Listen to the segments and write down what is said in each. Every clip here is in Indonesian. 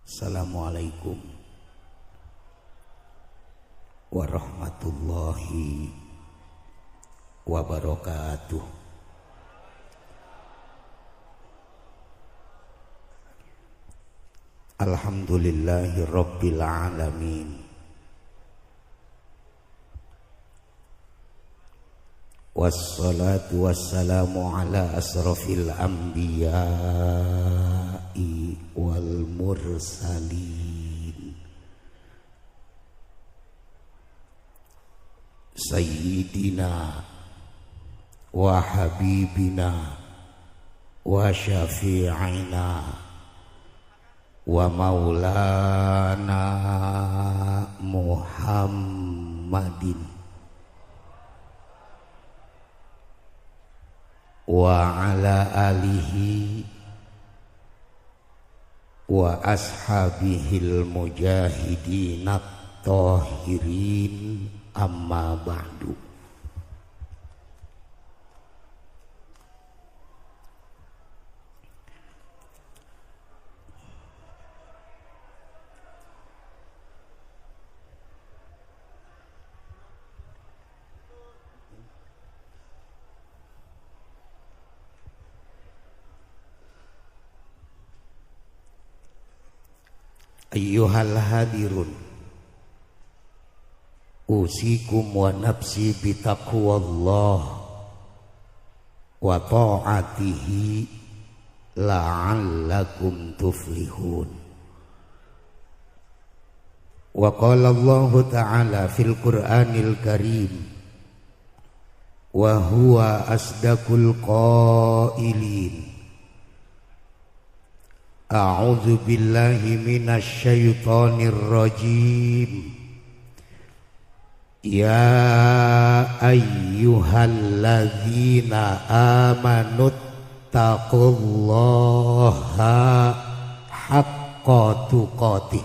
Assalamualaikum warahmatullahi wabarakatuh. Alhamdulillahi rabbil alamin. Wassalatu wassalamu ala asrafil anbiya'i wal mursalin Sayyidina wa habibina wa syafi'ina wa maulana Muhammadin wa ala alihi wa ashabihil mujahidin at-tahirin amma ba'du. Ayyuhal hadirun, usikum wa nafsi bitaqwallah wa ta'atihi la'allakum tuflihun. Wa qala Allah ta'ala fil Qur'anil Karim wa huwa asdaqul qailin. A'udzu billahi minasy syaithanir rajim. Ya ayyuhalladzina amanu taqullaha haqqa tuqatih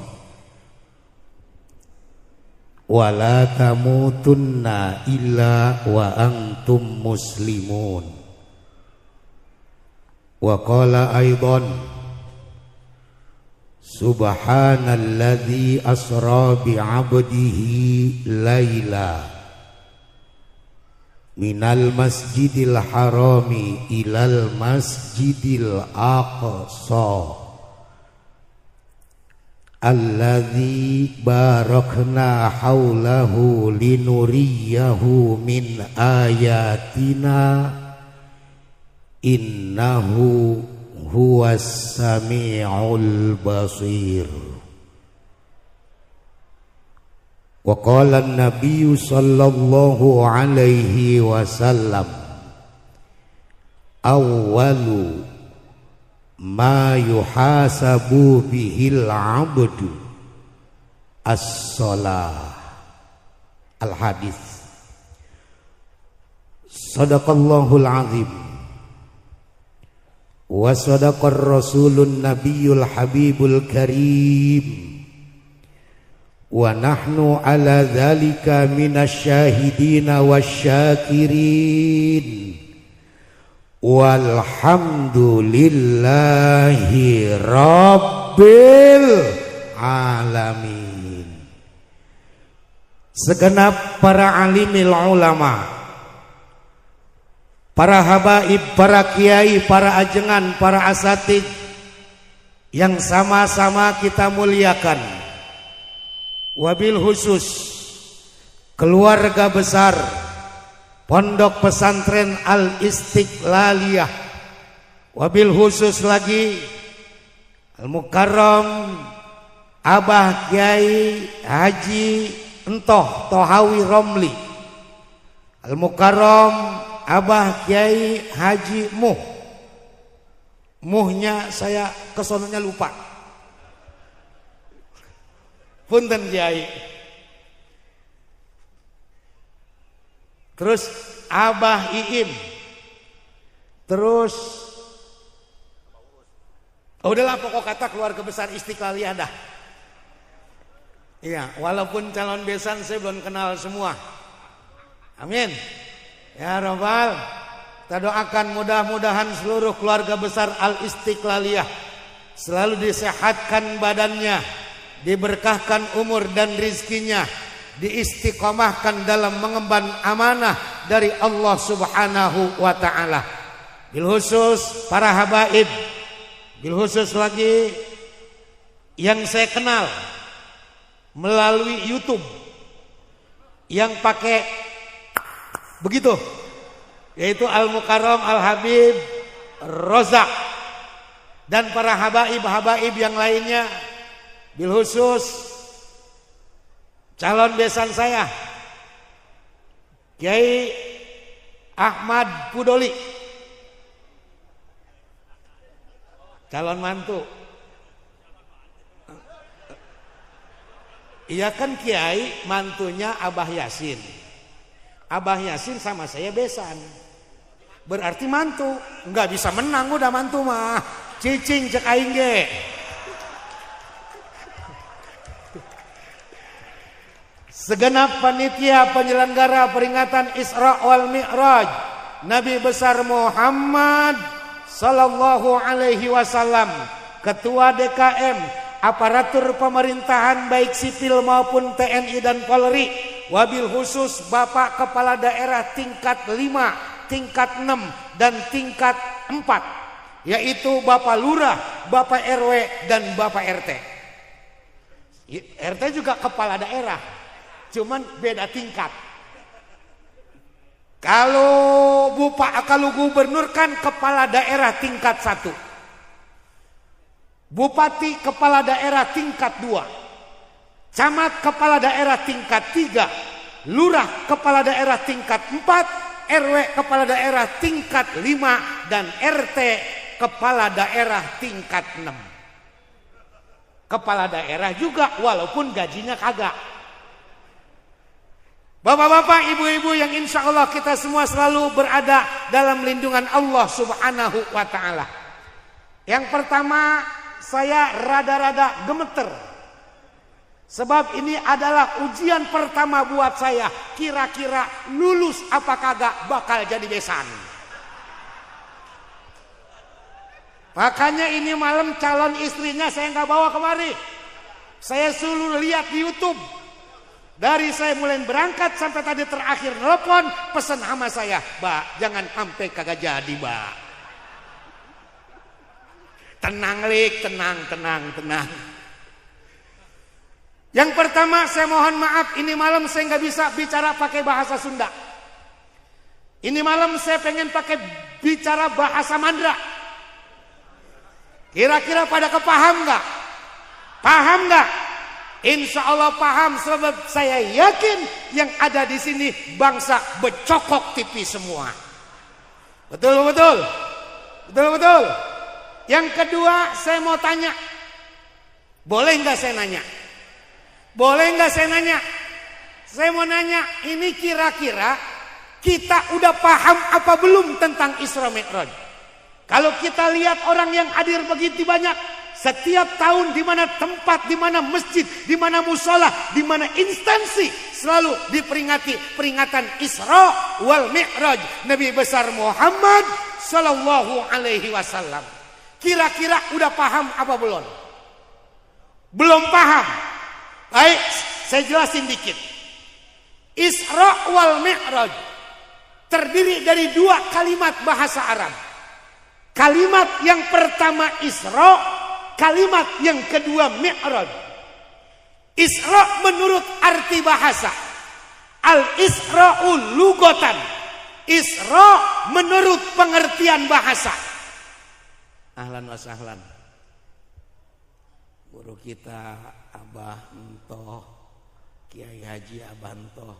wa la tamutunna illa wa antum muslimun. Wa qala aidan Subhanalladzi asra bi'abdihi laila minal masjidil harami ilal masjidil aqsa alladzi barakna haulahu linuriyahu min ayatina innahu huwas sami'ul basir. Wa qala an-nabiy sallallahu alaihi wasallam awwalu ma yuhasabu bihil 'abdu as-shalah. Al-hadis. Shadaqallahul azim wa sadaqar rasulun nabiyul habibul karim wa nahnu ala dzalika minasyahidina wasyakirin walhamdulillahi rabbil alamin. Segenap para alimil ulama, para habaib, para kiai, para ajengan, para asatid yang sama-sama kita muliakan, wabil khusus keluarga besar Pondok Pesantren Al-Istiqlaliyah, wabil khusus lagi Al-Mukarram Abah Kiai Haji Entoh Tohawi Romli, Al-Mukarram Abah Kiai Haji Muhnya saya kesononya lupa. Punten Kiai. Terus Abah Iim. Terus udahlah pokok kata keluarga besar Istiqlaliyah dah. Iya, walaupun calon besan saya belum kenal semua. Amin. Ya Rabbal, kita doakan mudah-mudahan seluruh keluarga besar Al-Istiqlaliyah selalu disehatkan badannya, diberkahkan umur dan rizkinya, diistiqomahkan dalam mengemban amanah dari Allah Subhanahu wa ta'ala. Bil khusus para habaib, bil khusus lagi yang saya kenal melalui YouTube yang pakai begitu, yaitu Al-Mukarram Al-Habib Rozak dan para habaib-habaib yang lainnya, bil khusus calon besan saya Kiai Ahmad Pudoli, calon mantu. Iya kan Kiai, mantunya Abah Yasin. Abah Yasin sama saya besan, berarti mantu. Nggak bisa menang udah mantu mah. Cicing cek aing ge. Segenap panitia penyelenggara peringatan Isra wal Mi'raj Nabi besar Muhammad sallallahu alaihi wasallam, ketua DKM, aparatur pemerintahan baik sipil maupun TNI dan Polri, wabil khusus Bapak Kepala Daerah tingkat 5, tingkat 6 dan tingkat 4, yaitu Bapak Lurah, Bapak RW dan Bapak RT. RT juga kepala daerah, cuman beda tingkat. Kalau gubernur kan kepala daerah tingkat 1. Bupati kepala daerah tingkat 2, camat kepala daerah tingkat 3, lurah kepala daerah tingkat 4, RW kepala daerah tingkat 5, dan RT kepala daerah tingkat 6. Kepala daerah juga walaupun gajinya kagak. Bapak-bapak, ibu-ibu yang insya Allah kita semua selalu berada dalam lindungan Allah Subhanahu wa ta'ala. Yang pertama, saya rada-rada gemeter, sebab ini adalah ujian pertama buat saya. Kira-kira lulus apa kagak bakal jadi besan. Makanya ini malam calon istrinya saya nggak bawa kemari. Saya suruh lihat di YouTube. Dari saya mulai berangkat sampai tadi terakhir telepon, pesan sama saya, "Mbak, jangan sampai kagak jadi, Mbak." Tenang, Lik, tenang. Yang pertama saya mohon maaf, ini malam saya nggak bisa bicara pakai bahasa Sunda. Ini malam saya pengen pakai bicara bahasa Mandra. Kira-kira pada kepaham nggak? Paham nggak? Insya Allah paham, sebab saya yakin yang ada di sini bangsa becokok TV semua. Betul. Yang kedua saya mau tanya, boleh nggak saya nanya? Boleh nggak saya nanya? Saya mau nanya, ini kira-kira kita udah paham apa belum tentang Isra Mi'raj? Kalau kita lihat orang yang hadir begitu banyak, setiap tahun di mana tempat, di mana masjid, di mana musola, di mana instansi selalu diperingati peringatan Isra wal Mi'raj Nabi besar Muhammad sallallahu alaihi wasallam. Kira-kira udah paham apa belum? Belum paham. Baik, saya jelasin dikit. Isra wal Mi'raj terdiri dari 2 kalimat bahasa Arab. Kalimat yang pertama Isra, kalimat yang kedua Mi'raj. Isra menurut arti bahasa, Al-Isra'ul lugatan. Isra menurut pengertian bahasa. Ahlan wa sahlan. Guru kita Abah Entoh, Kiai Haji Abah Entoh,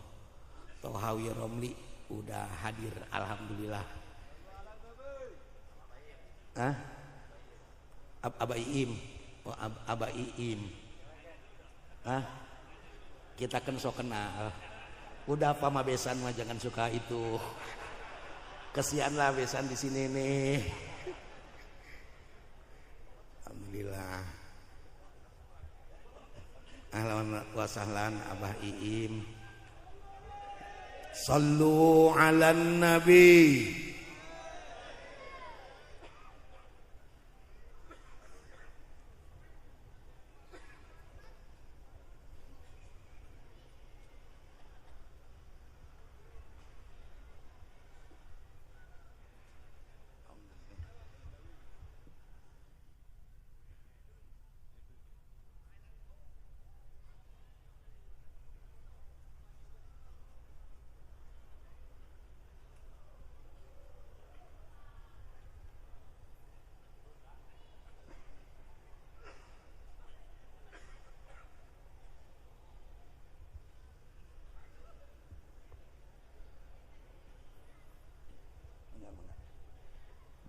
Tohawi Romli udah hadir, alhamdulillah. Abah Iim, Abah Iim. Kita kan so kenal. Udah apa mah besan mah jangan suka itu. Kesian lah besan di sini nih. Alhamdulillah. Ahlan wa sahlan Abah Iim. Sallu ala nabi.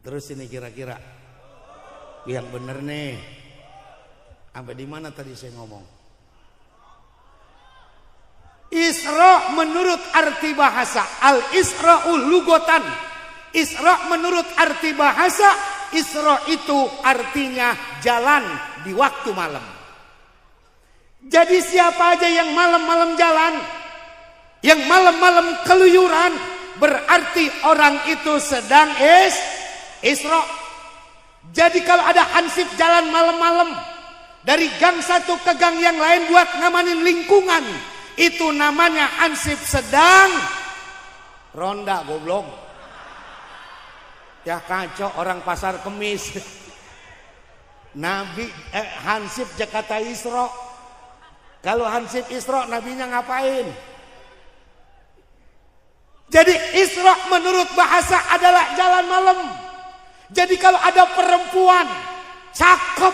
Terus ini kira-kira yang bener nih. Sampai di mana tadi saya ngomong? Isra menurut arti bahasa, al-isra'u lugotan. Isra menurut arti bahasa, Isra itu artinya jalan di waktu malam. Jadi siapa aja yang malam-malam jalan, yang malam-malam keluyuran, berarti orang itu sedang Isra. Jadi kalau ada hansip jalan malam-malam dari gang satu ke gang yang lain buat ngamanin lingkungan, itu namanya hansip sedang ronda, goblok. Ya kacau orang pasar Kemis. Nabi hansip Jakarta Isra. Kalau hansip Isra nabinya ngapain? Jadi Isra menurut bahasa adalah jalan malam. Jadi kalau ada perempuan cakep,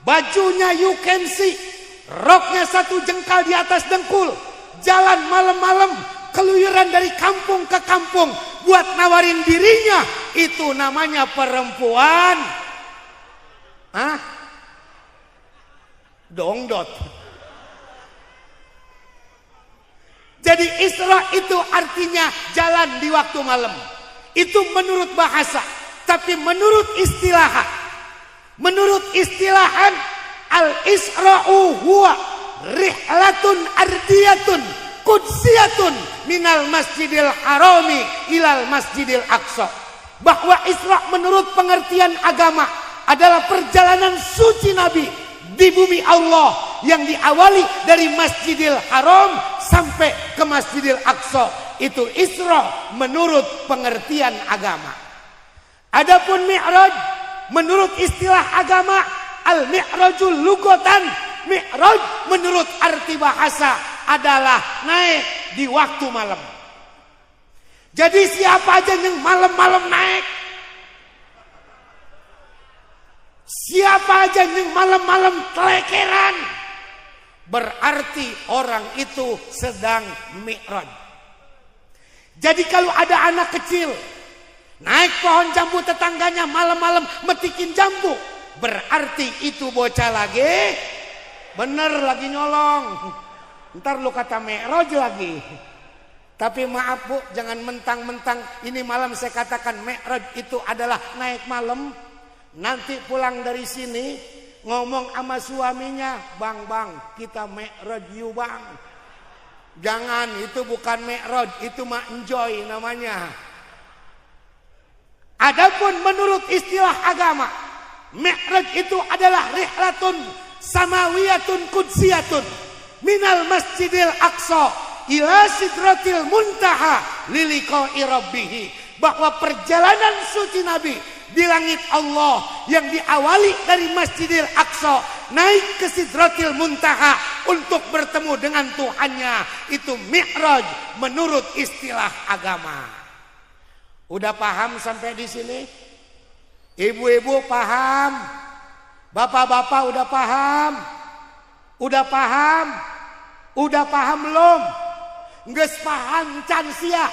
bajunya you can see, roknya 1 jengkal di atas dengkul, jalan malam-malam, keluyuran dari kampung ke kampung buat nawarin dirinya, itu namanya perempuan dongdot. Jadi Isra itu artinya jalan di waktu malam. Itu menurut bahasa. Tapi menurut istilahan al-Isra'u huwa rihlatun ardiyatun qudsiyatun minal masjidil harami ilal masjidil aqsa. Bahwa Isra menurut pengertian agama adalah perjalanan suci Nabi di bumi Allah yang diawali dari Masjidil Haram sampai ke Masjidil Aqsa. Itu Isra menurut pengertian agama. Adapun Mi'raj menurut istilah agama, al-mi'rajul lugotan, Mi'raj menurut arti bahasa adalah naik di waktu malam. Jadi siapa aja yang malam-malam naik, siapa aja yang malam-malam telekeran, berarti orang itu sedang mi'raj. Jadi kalau ada anak kecil naik pohon jambu tetangganya malam-malam metikin jambu, berarti itu bocah lagi bener lagi nyolong. Ntar lu kata mi'raj lagi. Tapi maaf Bu, jangan mentang-mentang ini malam saya katakan mi'raj itu adalah naik malam. Nanti pulang dari sini ngomong sama suaminya, bang kita mi'raj yuk bang. Jangan, itu bukan mi'raj, itu mah enjoy namanya. Adapun menurut istilah agama, mi'raj itu adalah rihlatun samawiyatun qudsiyatun minal masjidil aqsa ila sidratil muntaha liliqa'i rabbih. Bahwa perjalanan suci Nabi di langit Allah yang diawali dari Masjidil Aqsa naik ke Sidratil Muntaha untuk bertemu dengan Tuhannya, itu mi'raj menurut istilah agama. Udah paham sampai di sini? Ibu-ibu paham? Bapak-bapak udah paham? Udah paham? Udah paham belum? Geus paham can sia?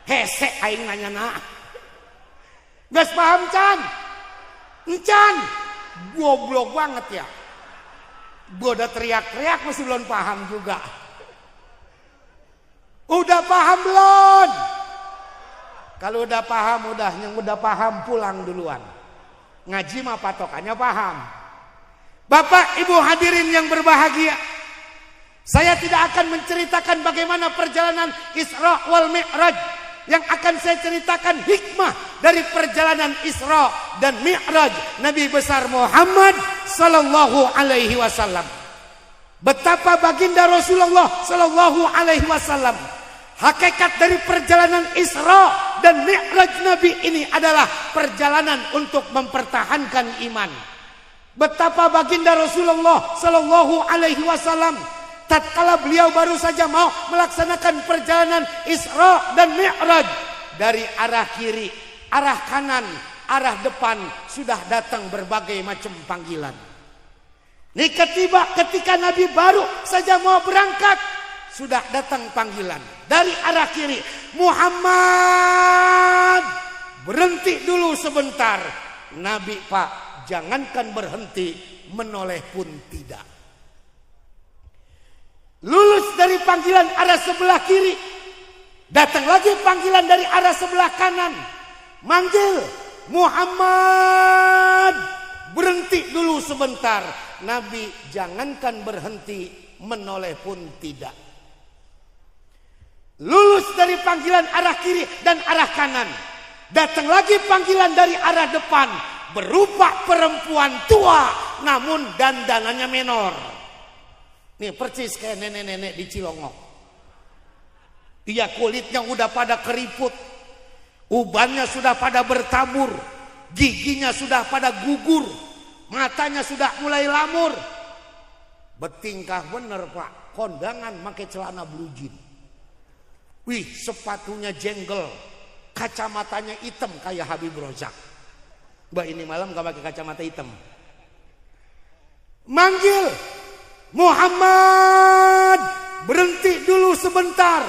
Hese aing nanya na. Geus paham can? Encan. Goblok banget ya. Gua udah teriak-teriak masih belum paham juga. Udah paham belum? Kalau udah paham, udah yang udah paham pulang duluan. Ngaji mah patokannya paham. Bapak Ibu hadirin yang berbahagia, saya tidak akan menceritakan bagaimana perjalanan Isra wal Mi'raj. Yang akan saya ceritakan hikmah dari perjalanan Isra dan Mi'raj Nabi besar Muhammad sallallahu alaihi wasallam. Betapa baginda Rasulullah sallallahu alaihi wasallam, hakikat dari perjalanan Isra dan Mi'raj Nabi ini adalah perjalanan untuk mempertahankan iman. Betapa baginda Rasulullah sallallahu alaihi wasallam tatkala beliau baru saja mau melaksanakan perjalanan Isra dan Mi'raj, dari arah kiri, arah kanan, arah depan sudah datang berbagai macam panggilan. Ini ketika Nabi baru saja mau berangkat, sudah datang panggilan dari arah kiri, Muhammad berhenti dulu sebentar. Nabi Pak, jangankan berhenti, menoleh pun tidak. Lulus dari panggilan arah sebelah kiri, datang lagi panggilan dari arah sebelah kanan. Manggil, Muhammad, berhenti dulu sebentar. Nabi jangankan berhenti, menoleh pun tidak. Lulus dari panggilan arah kiri dan arah kanan, datang lagi panggilan dari arah depan, berupa perempuan tua namun dandanannya menor. Nih percis kayak nenek-nenek di Cilongok. Dia kulitnya udah pada keriput, ubannya sudah pada bertabur, giginya sudah pada gugur, matanya sudah mulai lamur. Betingkah bener Pak, kondangan pakai celana blue jean. Wih, sepatunya jenggel, kacamatanya hitam kayak Habib Rozak. Mbak ini malam gak pakai kacamata hitam. Manggil, Muhammad, berhenti dulu sebentar.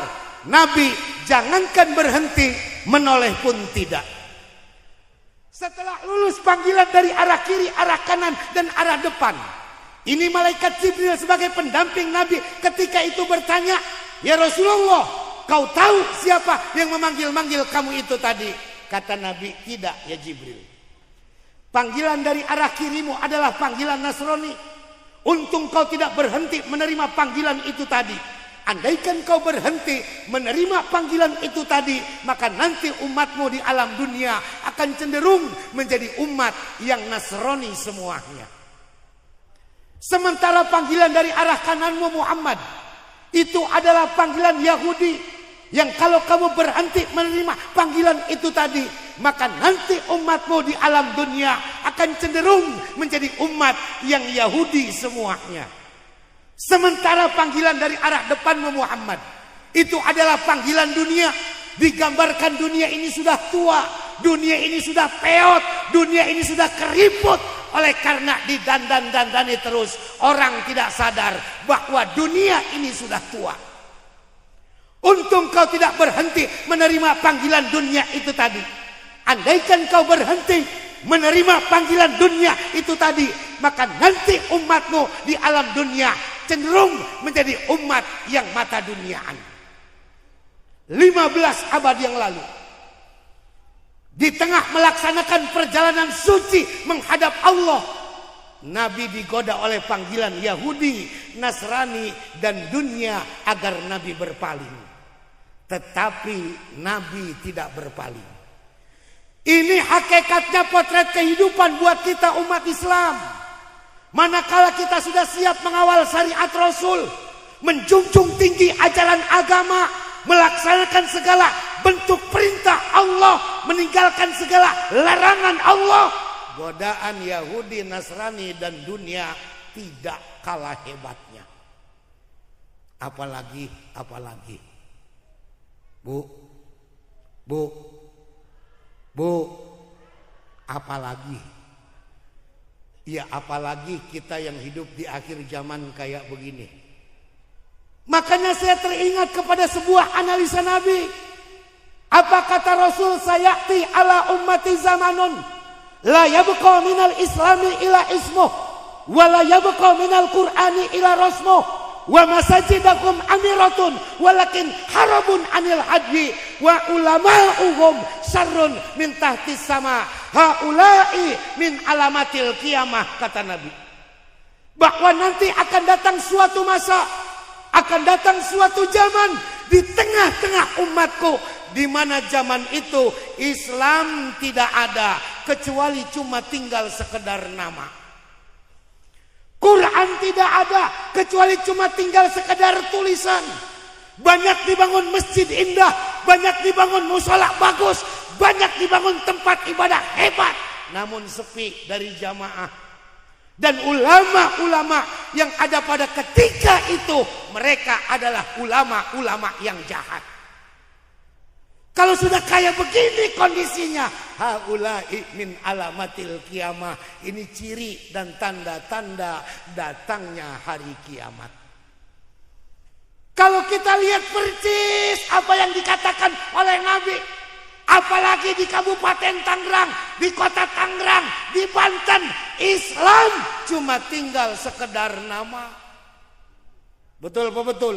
Nabi jangankan berhenti, menoleh pun tidak. Setelah lulus panggilan dari arah kiri, arah kanan, dan arah depan, ini malaikat Jibril sebagai pendamping Nabi ketika itu bertanya, ya Rasulullah, kau tahu siapa yang memanggil-manggil kamu itu tadi? Kata Nabi, tidak ya Jibril. Panggilan dari arah kirimu adalah panggilan Nasrani. Untung kau tidak berhenti menerima panggilan itu tadi. Andaikan kau berhenti menerima panggilan itu tadi, maka nanti umatmu di alam dunia akan cenderung menjadi umat yang Nasrani semuanya. Sementara panggilan dari arah kananmu Muhammad, itu adalah panggilan Yahudi. Yang kalau kamu berhenti menerima panggilan itu tadi, maka nanti umatmu di alam dunia akan cenderung menjadi umat yang Yahudi semuanya. Sementara panggilan dari arah depanmu Muhammad, itu adalah panggilan dunia. Digambarkan dunia ini sudah tua, dunia ini sudah peot, dunia ini sudah keriput. Oleh karena didandan-dandani terus, orang tidak sadar bahwa dunia ini sudah tua. Untung kau tidak berhenti menerima panggilan dunia itu tadi. Andaikan kau berhenti menerima panggilan dunia itu tadi, maka nanti umatmu di alam dunia cenderung menjadi umat yang mata duniaan. 15 abad yang lalu, di tengah melaksanakan perjalanan suci menghadap Allah, Nabi digoda oleh panggilan Yahudi, Nasrani, dan dunia agar Nabi berpaling. Tetapi Nabi tidak berpaling. Ini hakikatnya potret kehidupan buat kita umat Islam. Manakala kita sudah siap mengawal syariat Rasul, menjunjung tinggi ajaran agama, melaksanakan segala bentuk perintah Allah, meninggalkan segala larangan Allah, godaan Yahudi, Nasrani, dan dunia tidak kalah hebatnya. Apalagi Bu, apalagi? Ya apalagi kita yang hidup di akhir zaman kayak begini. Makanya saya teringat kepada sebuah analisa Nabi. Apa kata Rasul? Sayati ala ummati zamanun la yabqa minal islami ila ismuh wa la yabqa minal qur'ani ila rasmuh wa masajidakum amiratun walakin harabun anil hadwi wa ulama'uhum syarrun min tahtis sama haula'i min alamatil kiamah. Kata Nabi bahwa nanti akan datang suatu masa, akan datang suatu zaman di tengah-tengah umatku, di mana zaman itu Islam tidak ada kecuali cuma tinggal sekedar nama. Quran tidak ada kecuali cuma tinggal sekedar tulisan. Banyak dibangun masjid indah, banyak dibangun mushola bagus, banyak dibangun tempat ibadah hebat, namun sepi dari jamaah. Dan ulama-ulama yang ada pada ketika itu, mereka adalah ulama-ulama yang jahat. Kalau sudah kayak begini kondisinya, haula'i min alamatil kiamah, ini ciri dan tanda-tanda datangnya hari kiamat. Kalau kita lihat persis apa yang dikatakan oleh Nabi, Apalagi di Kabupaten Tangerang, di Kota Tangerang, di Banten, Islam cuma tinggal sekedar nama. Betul apa betul?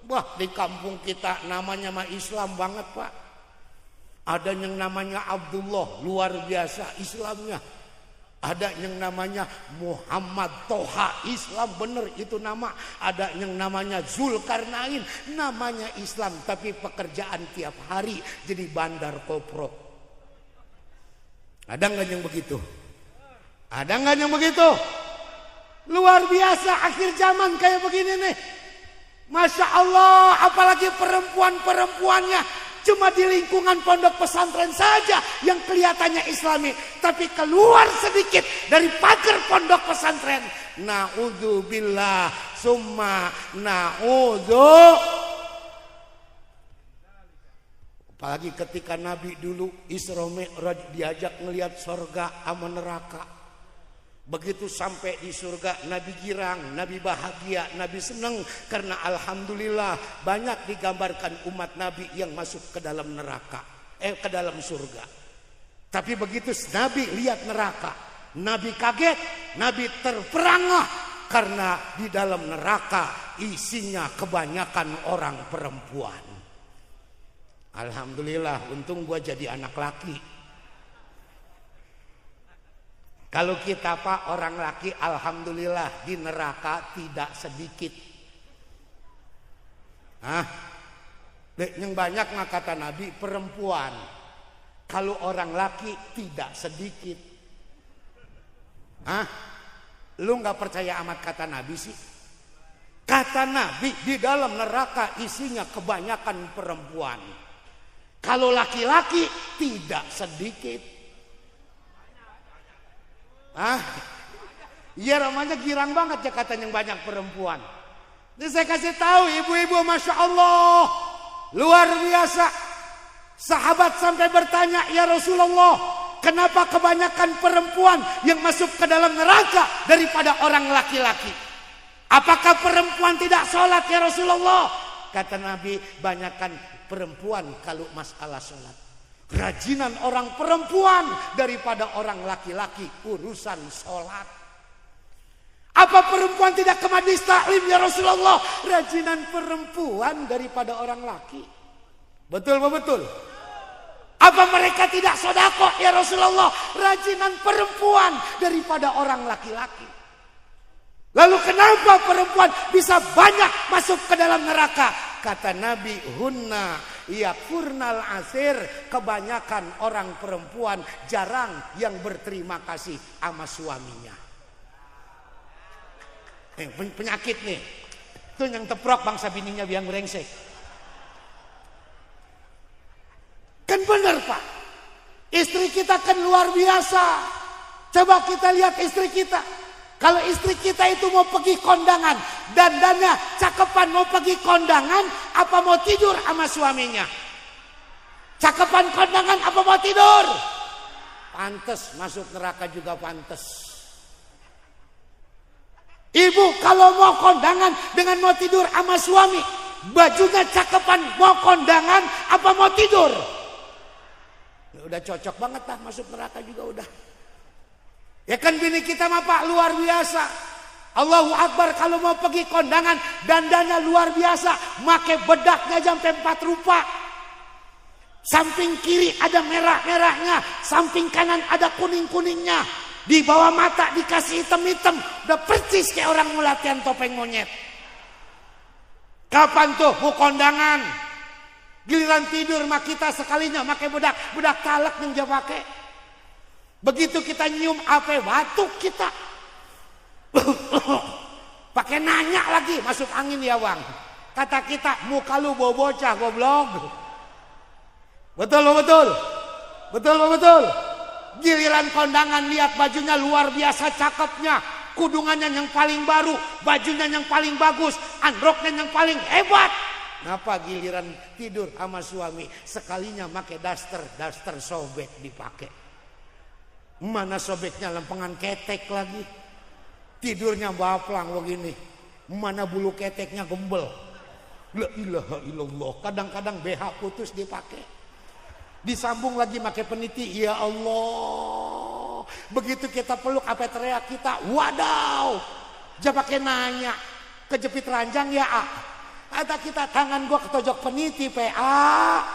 Wah, di kampung kita namanya mah Islam banget, Pak. Ada yang namanya Abdullah, luar biasa Islamnya. Ada yang namanya Muhammad Toha, Islam bener itu nama. Ada yang namanya Zulkarnain, namanya Islam tapi pekerjaan tiap hari jadi bandar kopro. Ada nggak yang begitu? Ada nggak yang begitu? Luar biasa akhir zaman kayak begini nih. Masya Allah, apalagi perempuan-perempuannya cuma di lingkungan pondok pesantren saja yang kelihatannya islami, tapi keluar sedikit dari pagar pondok pesantren, naudzubillah summa naudzu. Apalagi ketika Nabi dulu Isra Mi'raj diajak ngelihat surga sama neraka. Begitu sampai di surga, Nabi girang, Nabi bahagia, Nabi senang karena alhamdulillah banyak digambarkan umat Nabi yang masuk ke dalam neraka, ke dalam surga. Tapi begitu Nabi lihat neraka, Nabi kaget, Nabi terperangah karena di dalam neraka isinya kebanyakan orang perempuan. Alhamdulillah, untung gua jadi anak laki. Kalau kita Pak orang laki, alhamdulillah di neraka tidak sedikit. Yang banyak mah kata Nabi perempuan. Kalau orang laki tidak sedikit. Lu nggak percaya amat kata Nabi sih? Kata Nabi di dalam neraka isinya kebanyakan perempuan. Kalau laki-laki tidak sedikit. Iya namanya girang banget ya katanya yang banyak perempuan. Jadi saya kasih tahu ibu-ibu, Masya Allah luar biasa. Sahabat sampai bertanya, ya Rasulullah, kenapa kebanyakan perempuan yang masuk ke dalam neraka daripada orang laki-laki? Apakah perempuan tidak sholat ya Rasulullah? Kata Nabi, banyakkan perempuan kalau masalah sholat. Rajinan orang perempuan daripada orang laki-laki urusan sholat. Apa perempuan tidak ke majlis taklim ya Rasulullah? Rajinan perempuan daripada orang laki. Betul betul. Apa mereka tidak sedekah ya Rasulullah? Rajinan perempuan daripada orang laki-laki. Lalu kenapa perempuan bisa banyak masuk ke dalam neraka? Kata Nabi, hunna yakurnal asir, kebanyakan orang perempuan jarang yang berterima kasih sama suaminya. Penyakit nih, itu yang teprok bangsa bininya biang brengsek. Kan benar Pak, istri kita kan luar biasa. Coba kita lihat istri kita. Kalau istri kita itu mau pergi kondangan, dandannya cakepan mau pergi kondangan, apa mau tidur sama suaminya? Cakepan kondangan apa mau tidur? Pantes masuk neraka juga pantes. Ibu kalau mau kondangan dengan mau tidur sama suami, bajunya cakepan mau kondangan apa mau tidur? Ya udah cocok banget lah masuk neraka juga udah. Ya kan bini kita mah Pak luar biasa. Allahu Akbar kalau mau pergi kondangan dandannya luar biasa, make bedaknya sampai 4 rupa. Samping kiri ada merah-merahnya, samping kanan ada kuning-kuningnya. Di bawah mata dikasih hitam-hitam, udah persis kayak orang mau latihan topeng monyet. Kapan tuh mau kondangan? Giliran tidur mah kita sekalinya make bedak talak yang dia pakai. Begitu kita nyium apa batuk kita. Pakai nanya lagi masuk angin ya Bang. Kata kita muka lu bau bocah goblok. Betul. Giliran kondangan lihat bajunya luar biasa cakepnya. Kudungannya yang paling baru, bajunya yang paling bagus, androknya yang paling hebat. Kenapa giliran tidur sama suami sekalinya pakai daster sobek dipakai. Mana sobeknya lempengan ketek lagi. Tidurnya baplang begini. Mana bulu keteknya gembel. La ilaha illallah. Kadang-kadang BH putus dipakai. Disambung lagi pakai peniti, ya Allah. Begitu kita peluk apa teriak kita, wadaw. Jangan pakai nanya, kejepit ranjang ya A. Ada kita tangan gua ketojok peniti PA.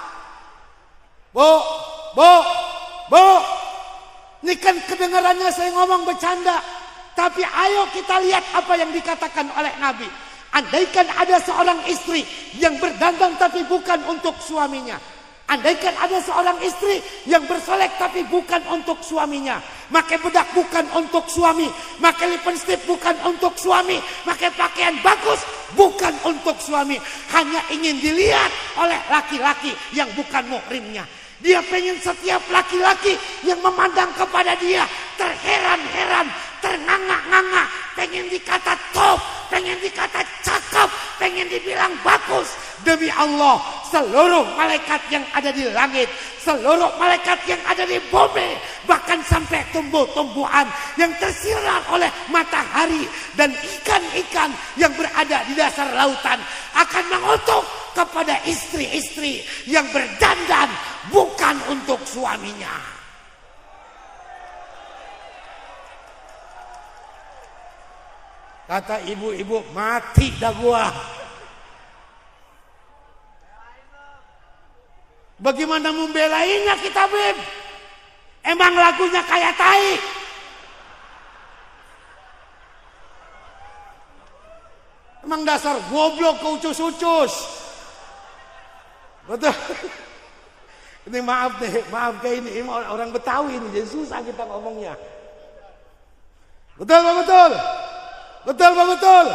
Bu. Ini kan kedengarannya saya ngomong bercanda. Tapi ayo kita lihat apa yang dikatakan oleh Nabi. Andaikan ada seorang istri yang berdandan tapi bukan untuk suaminya. Andaikan ada seorang istri yang bersolek tapi bukan untuk suaminya. Pakai bedak bukan untuk suami. Pakai lipstick bukan untuk suami. Pakai pakaian bagus bukan untuk suami. Hanya ingin dilihat oleh laki-laki yang bukan muhrimnya. Dia pengen setiap laki-laki yang memandang kepada dia terheran-heran, ternganga-nganga, pengen dikata top, pengen dikata cakep, pengen dibilang bagus. Demi Allah, seluruh malaikat yang ada di langit, seluruh malaikat yang ada di bumi, bahkan sampai tumbuh-tumbuhan yang tersirar oleh matahari dan ikan-ikan yang berada di dasar lautan akan mengutuk kepada istri-istri yang berdandan bukan untuk suaminya. Kata ibu-ibu, mati dah gua. Bagaimana membelainya kita, Beb? Emang lagunya kayak tai? Emang dasar goblok ke ucus-ucus. Betul. Ini maaf kayak ini orang Betawi ini, jadi susah kita ngomongnya. Betul Pak betul. Betul Pak betul.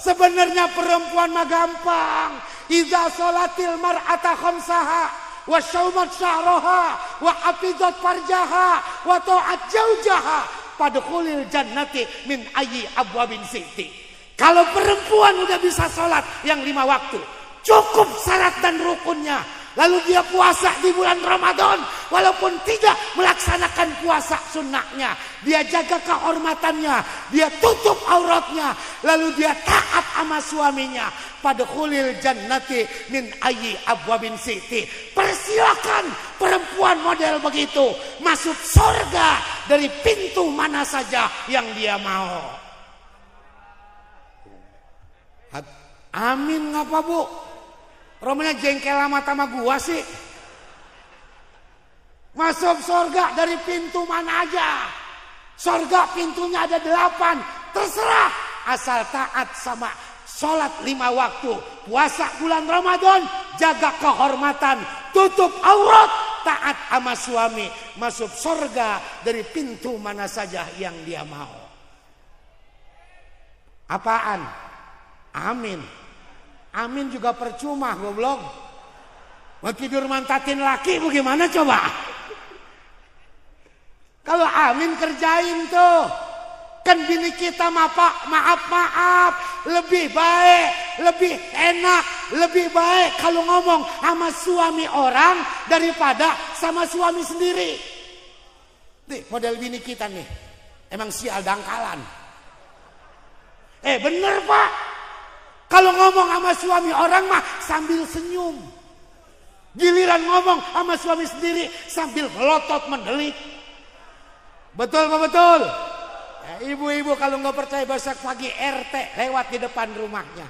Sebenarnya perempuan mah gampang. Idza sholatil mar'ata khamsaha wa syaumat syahraha wa hafizat farjaha wa ta'at jaujaha fadkhulil jannati min ayyi abwabin siti. Kalau perempuan udah bisa sholat yang 5 waktu, cukup syarat dan rukunnya, lalu dia puasa di bulan Ramadan walaupun tidak melaksanakan puasa sunnahnya, dia jaga kehormatannya, dia tutup auratnya, lalu dia taat sama suaminya, fadkhulil jannati min ayyi abwabin siti. Persilakan perempuan model begitu masuk surga dari pintu mana saja yang dia mau. Amin ngapa Bu? Romanya jengkel sama gua sih. Masuk surga dari pintu mana aja. Surga pintunya ada 8. Terserah. Asal taat sama sholat 5 waktu. Puasa bulan Ramadan. Jaga kehormatan. Tutup aurat. Taat sama suami. Masuk surga dari pintu mana saja yang dia mau. Apaan? Amin. Amin juga percuma goblok. Mau tidur mantatin laki bagaimana coba? Kalau amin kerjain tuh. Kan bini kita maaf lebih baik, lebih enak, lebih baik kalau ngomong sama suami orang daripada sama suami sendiri. Nih model bini kita nih. Emang sial dangkalan. Bener Pak. Kalau ngomong sama suami orang mah sambil senyum. Giliran ngomong sama suami sendiri sambil melotot mendelik. Betul Pak betul? Ibu-ibu kalau nggak percaya besok pagi RT lewat di depan rumahnya.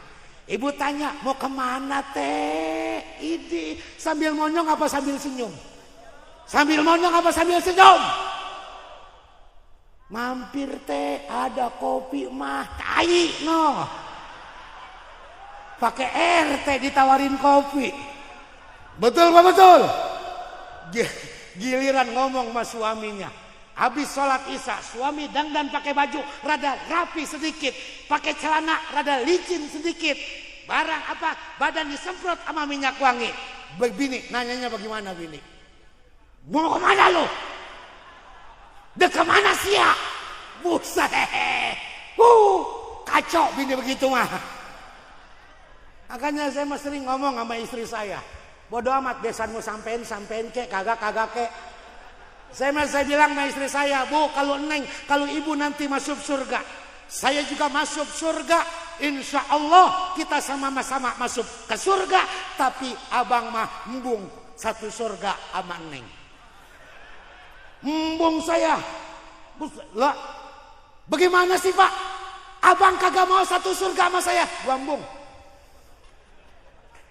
Ibu tanya mau kemana teh? Ini sambil monyong apa sambil senyum? Sambil monyong apa sambil senyum? Mampir teh ada kopi mah tai no. Pakai RT ditawarin kopi. Betul Pak betul? Giliran ngomong sama suaminya. Habis sholat isya, suami dandan pakai baju rada rapi sedikit, pakai celana rada licin sedikit. Barang apa? Badan disemprot sama minyak wangi. Bini, nanyanya bagaimana bini? Mau kemana lo? Dek kemana sih ya? Buset. Kacau bini begitu mah. Makanya saya sering ngomong sama istri saya. Bodoh amat besanmu sampein kek, kagak kek. Saya bilang sama istri saya, Bu, kalau ibu nanti masuk surga, saya juga masuk surga. Insya Allah kita sama-sama masuk ke surga. Tapi abang mah embung satu surga sama Neng. Embung saya. Lah, bagaimana sih Pak? Abang kagak mau satu surga sama saya? Gua embung.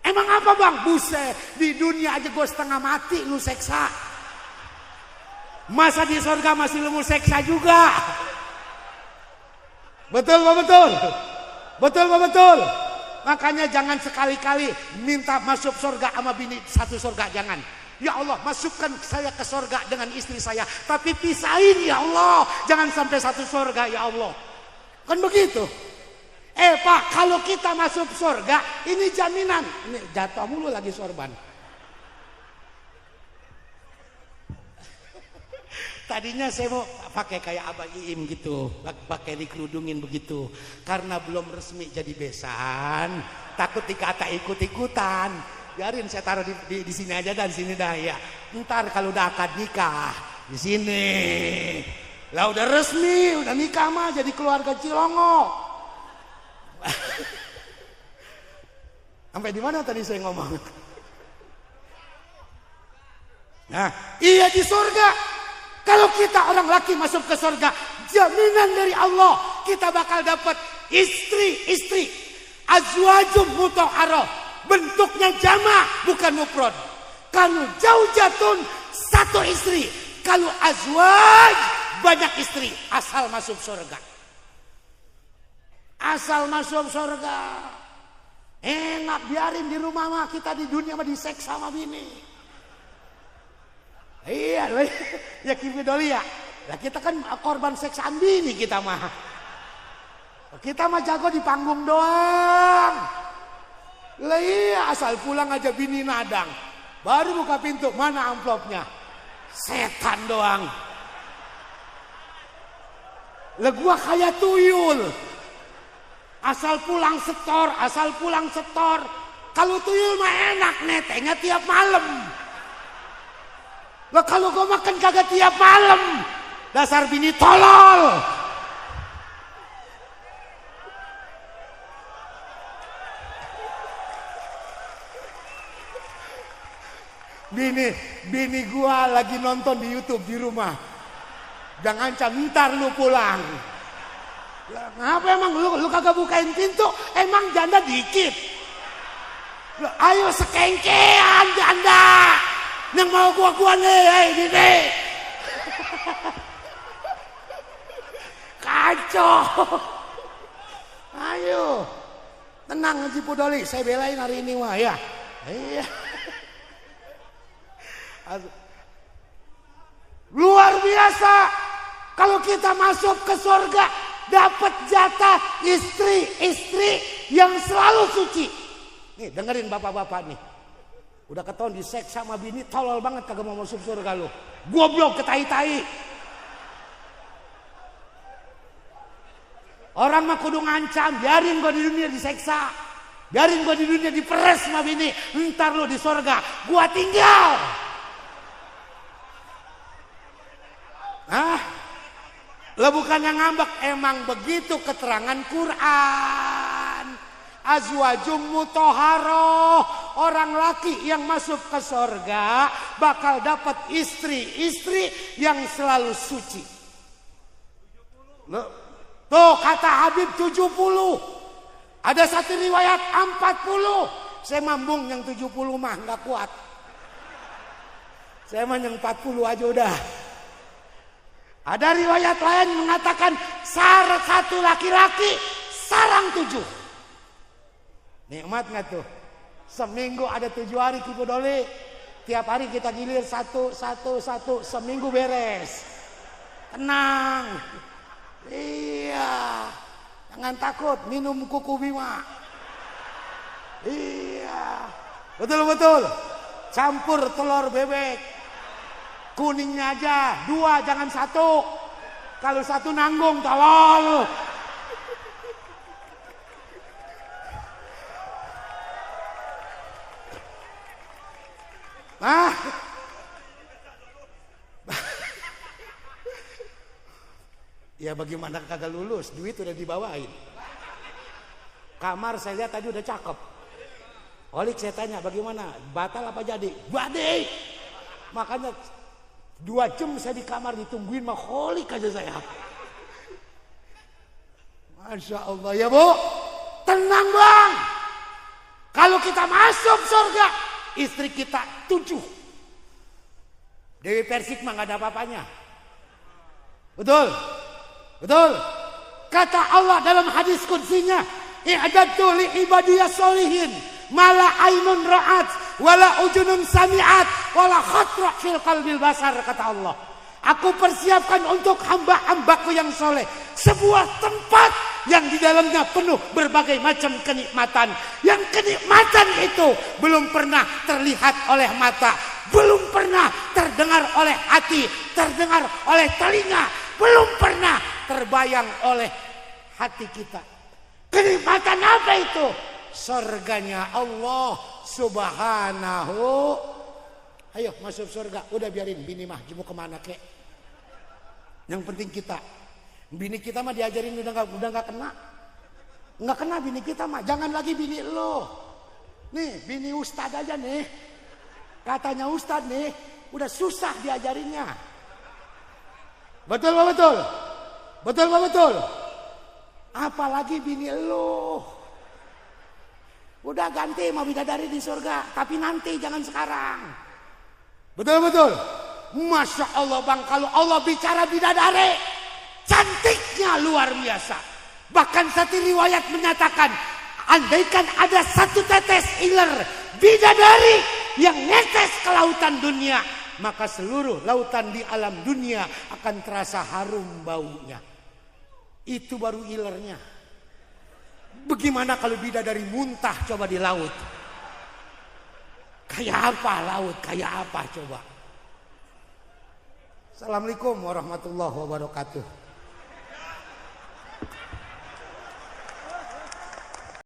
Emang apa Bang? Buset, di dunia aja gue setengah mati lu seksa. Masa di surga masih lu mau seksa juga? Betul Pak betul? Betul Pak betul? Makanya jangan sekali-kali minta masuk surga sama bini satu surga, jangan. Ya Allah, masukkan saya ke surga dengan istri saya, tapi pisahin ya Allah, jangan sampai satu surga ya Allah. Kan begitu. Pak, kalau kita masuk surga, ini jaminan. Ini jatuh mulu lagi sorban. Tadinya saya mau pakai kayak Abah Iim gitu, pakai dikerudungin begitu. Karena belum resmi jadi besan, takut dikata ikut-ikutan. Biarin saya taruh di sini aja dan sini dah ya. Ntar kalau udah akad nikah di sini, lah udah resmi, udah nikah mah jadi keluarga Cilongo. Sampai di mana tadi saya ngomong? Nah, iya di surga. Kalau kita orang laki masuk ke surga, jaminan dari Allah kita bakal dapat istri-istri azwajum mutahharah, bentuknya jama' bukan mufrad. Kalau zaujatun satu istri, kalau azwaj banyak istri, asal masuk surga. Asal masuk surga. Enak, biarin di rumah mah, kita di dunia mah diseksa sama bini. Iya, ya Kimi Doli ya. Nah, kita kan korban seksaan bini kita mah. Kita mah jago di panggung doang. Lah iya, asal pulang aja bini nadang. Baru buka pintu, mana amplopnya? Setan doang. Lah gua kayak tuyul. Asal pulang setor. Kalau tuyul mah enak, netenya tiap malam. Lah kalau gua makan kagak tiap malam. Dasar bini tolol. Bini gua lagi nonton di YouTube di rumah. Jangan ntar lu pulang. Ngapa emang lu kagak bukain pintu? Emang janda dikit? Ayo sekengkean janda. Yang mau gua nih, Dini. Kacau. Ayo. Tenang Haji Pudoli, saya belain hari ini mah ya. Iya. Luar biasa. Kalau kita masuk ke surga, dapat jatah istri-istri yang selalu suci. Nih dengerin bapak-bapak nih. Udah ketahuan diseks sama bini, tolol banget kagak mau masuk surga lu. Goblok ketai-tai. Orang mah kudu ngancam, biarin gua di dunia diseksa. Biarin gua di dunia diperes sama bini. Ntar lu di surga, gua tinggal. Hah? Lah bukannya ngambek, emang begitu keterangan Quran. Azwajum mutahharah, orang laki yang masuk ke surga bakal dapat istri-istri yang selalu suci. Tuh kata Habib 70. Ada satu riwayat 40. Saya mambung yang 70 mah nggak kuat. Saya mah yang 40 aja udah. Ada riwayat lain mengatakan satu laki-laki, sarang 7. Nikmat nggak tuh? Seminggu ada 7 hari Ki Pudoli. Tiap hari kita gilir satu. Seminggu beres. Tenang. Iya. Jangan takut minum kuku Bima. Iya. Betul. Campur telur bebek. Kuningnya aja 2, jangan 1. Kalau 1 nanggung tolol. Nah, ya bagaimana kagak lulus, duit udah dibawain. Kamar saya lihat tadi udah cakep. Holik saya tanya bagaimana? Batal apa jadi? Badai. Makanya 2 jam saya di kamar ditungguin mah holik aja saya. Masya Allah ya Bu. Tenang Bang. Kalau kita masuk surga, istri kita 7. Dewi Persik mah gak ada apa-apanya. Betul? Betul? Kata Allah dalam hadis qudsinya, i'dadtu li ibadiyas sholihin mala ainun ra'at wala ujunun sami'at wala khatra fil qalbil basar, kata Allah. Aku persiapkan untuk hamba-hambaku yang soleh sebuah tempat yang di dalamnya penuh berbagai macam kenikmatan. Yang kenikmatan itu belum pernah terlihat oleh mata, belum pernah terdengar oleh hati, terdengar oleh telinga, belum pernah terbayang oleh hati kita. Kenikmatan apa itu? Surganya Allah Subhanahu. Ayo masuk surga. Udah biarin bini mah mau kemana kek. Yang penting kita. Bini kita mah diajarin udah nggak kena. Nggak kena bini kita mah. Jangan lagi bini lo. Nih bini ustad aja nih. Katanya ustad nih. Udah susah diajarinnya. Betul Pak betul? Betul Pak betul? Apalagi bini lo. Udah ganti mau bidadari di surga. Tapi nanti jangan sekarang. Betul betul? Masya Allah Bang, kalau Allah bicara bidadari, cantiknya luar biasa. Bahkan satu riwayat menyatakan, andaikan ada 1 tetes iler bidadari yang netes ke lautan dunia, maka seluruh lautan di alam dunia akan terasa harum baunya. Itu baru ilernya. Bagaimana kalau bidadari muntah coba di laut? Kayak apa laut? Kayak apa coba? Assalamualaikum warahmatullahi wabarakatuh.